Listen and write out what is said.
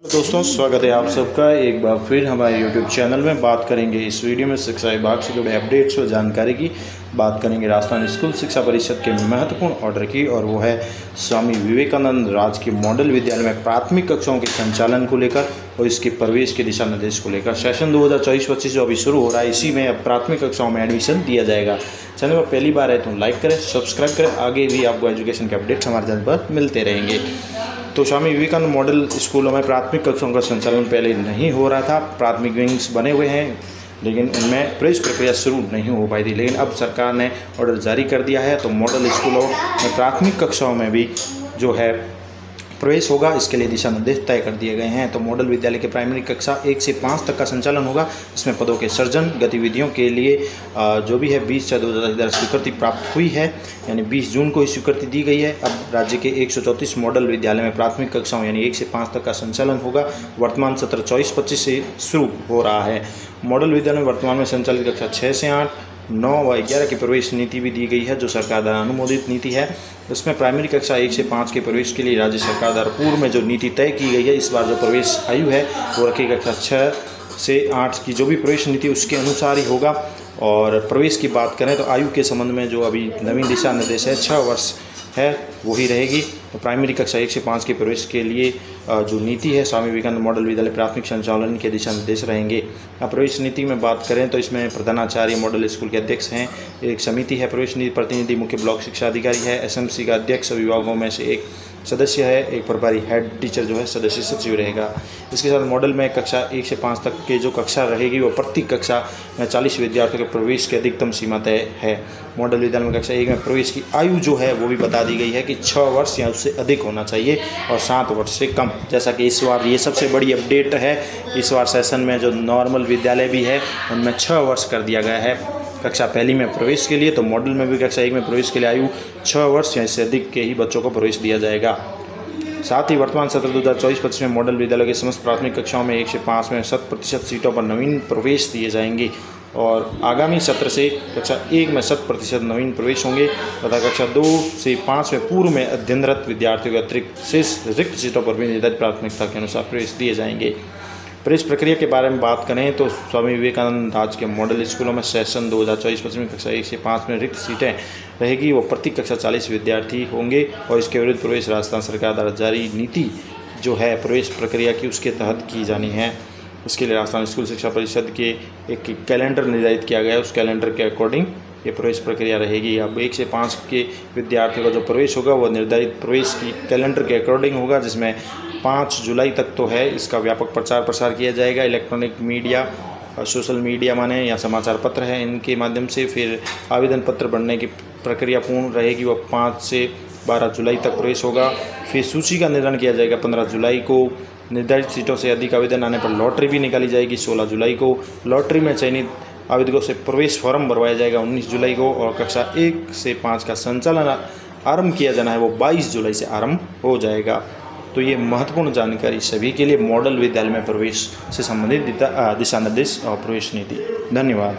दोस्तों, स्वागत है आप सबका एक बार फिर हमारे YouTube चैनल में। बात करेंगे इस वीडियो में शिक्षा विभाग से जुड़े अपडेट्स और जानकारी की। बात करेंगे राजस्थान स्कूल शिक्षा परिषद के महत्वपूर्ण ऑर्डर की, और वो है स्वामी विवेकानंद राजकीय मॉडल विद्यालय में प्राथमिक कक्षाओं के संचालन को लेकर और इसके प्रवेश के दिशा निर्देश को लेकर। सेशन 2024-25 जो अभी शुरू हो रहा है, इसी में अब प्राथमिक कक्षाओं में एडमिशन दिया जाएगा। चैनल पर पहली बार है तो लाइक करें, सब्सक्राइब करें। आगे भी आपको एजुकेशन के अपडेट्स हमारे चैनल पर मिलते रहेंगे। तो स्वामी विवेकानंद मॉडल स्कूलों में प्राथमिक कक्षाओं का संचालन पहले नहीं हो रहा था। प्राथमिक विंग्स बने हुए हैं, लेकिन उनमें प्रवेश प्रक्रिया शुरू नहीं हो पाई थी। लेकिन अब सरकार ने ऑर्डर जारी कर दिया है, तो मॉडल स्कूलों में प्राथमिक कक्षाओं में भी जो है प्रवेश होगा, इसके लिए दिशा निर्देश तय कर दिए गए हैं। तो मॉडल विद्यालय के प्राइमरी कक्षा 1 से 5 तक का संचालन होगा। इसमें पदों के सृजन गतिविधियों के लिए जो भी है 20/6/2000 स्वीकृति प्राप्त हुई है, यानी 20 जून को ही स्वीकृति दी गई है। अब राज्य के 134 मॉडल विद्यालय में प्राथमिक कक्षाओं यानी 1 से 5 तक का संचालन होगा। वर्तमान सत्र 24-25 से शुरू हो रहा है। मॉडल विद्यालय में वर्तमान में संचालित कक्षा 6 से 8, 9 व 11 की प्रवेश नीति भी दी गई है, जो सरकार द्वारा अनुमोदित नीति है। इसमें प्राइमरी कक्षा 1 से 5 के प्रवेश के लिए राज्य सरकार द्वारा पूर्व में जो नीति तय की गई है, इस बार जो प्रवेश आयु है वो रखी कक्षा 6 से 8 की जो भी प्रवेश नीति उसके अनुसार ही होगा। और प्रवेश की बात करें तो आयु के संबंध में जो अभी नवीन दिशा निर्देश है 6 वर्ष है वही रहेगी। तो प्राइमरी कक्षा 1 से 5 के प्रवेश के लिए जो नीति है स्वामी विवेकानंद मॉडल विद्यालय प्राथमिक संचालन के दिशा निर्देश रहेंगे। अब प्रवेश नीति में बात करें तो इसमें प्रधानाचार्य मॉडल स्कूल के अध्यक्ष हैं, एक समिति है प्रवेश नीति प्रतिनिधि, मुख्य ब्लॉक शिक्षा अधिकारी है, एसएमसी का अध्यक्ष, विभागों में से एक सदस्य है, एक प्रभारी हेड टीचर जो है सदस्य सचिव रहेगा। इसके साथ मॉडल में कक्षा 1 से 5 तक के जो कक्षा रहेगी वो प्रति कक्षा में 40 विद्यार्थियों के प्रवेश की अधिकतम सीमा तय है। मॉडल विद्यालय में कक्षा 1 में प्रवेश की आयु जो है वो भी बता दी गई है कि 6 वर्ष या उससे अधिक होना चाहिए और 7 वर्ष से कम। जैसा कि इस बार ये सबसे बड़ी अपडेट है, इस बार सेशन में जो नॉर्मल विद्यालय भी है उनमें 6 वर्ष कर दिया गया है कक्षा पहली में प्रवेश के लिए। तो मॉडल में भी कक्षा 1 में प्रवेश के लिए आयु 6 वर्ष या इससे अधिक के ही बच्चों को प्रवेश दिया जाएगा। साथ ही वर्तमान सत्र 2024-25 में मॉडल विद्यालय की समस्त प्राथमिक कक्षाओं में 1 से 5 में 100% सीटों पर नवीन प्रवेश दिए जाएंगे, और आगामी सत्र से कक्षा 1 में 100% नवीन प्रवेश होंगे तथा कक्षा 2 से 5 में पूर्व में अध्ययनरत विद्यार्थियों के अतिरिक्त शेष रिक्त सीटों पर भी निर्धारित प्राथमिकता के अनुसार प्रवेश दिए जाएंगे। प्रवेश प्रक्रिया के बारे में बात करें तो स्वामी विवेकानंद राजकीय मॉडल स्कूलों में सेशन 2024-25 में कक्षा 1 से 5 में रिक्त सीटें रहेगी, वो प्रति कक्षा 40 विद्यार्थी होंगे, और इसके विरुद्ध प्रवेश राजस्थान सरकार द्वारा जारी नीति जो है प्रवेश प्रक्रिया की उसके तहत की जानी है। इसके लिए राजस्थान स्कूल शिक्षा परिषद के एक कैलेंडर निर्धारित किया गया है, उस कैलेंडर के अकॉर्डिंग ये प्रवेश प्रक्रिया रहेगी। अब 1 से 5 के विद्यार्थियों का जो प्रवेश होगा वो निर्धारित प्रवेश की कैलेंडर के अकॉर्डिंग होगा, जिसमें 5 जुलाई तक तो है इसका व्यापक प्रचार प्रसार किया जाएगा। इलेक्ट्रॉनिक मीडिया, सोशल मीडिया माने या समाचार पत्र है, इनके माध्यम से फिर आवेदन पत्र भरने की प्रक्रिया पूर्ण रहेगी। वह 5 से 12 जुलाई तक प्रवेश होगा। फिर सूची का निर्धारण किया जाएगा 15 जुलाई को। निर्धारित सीटों से अधिक आवेदन आने पर लॉटरी भी निकाली जाएगी 16 जुलाई को। लॉटरी में चयनित आवेदकों से प्रवेश फॉर्म भरवाया जाएगा 19 जुलाई को, और कक्षा 1 से 5 का संचालन आरंभ किया जाना है वो 22 जुलाई से आरंभ हो जाएगा। तो ये महत्वपूर्ण जानकारी सभी के लिए मॉडल विद्यालय में प्रवेश से संबंधित दिशा निर्देश और प्रवेश नीति। धन्यवाद।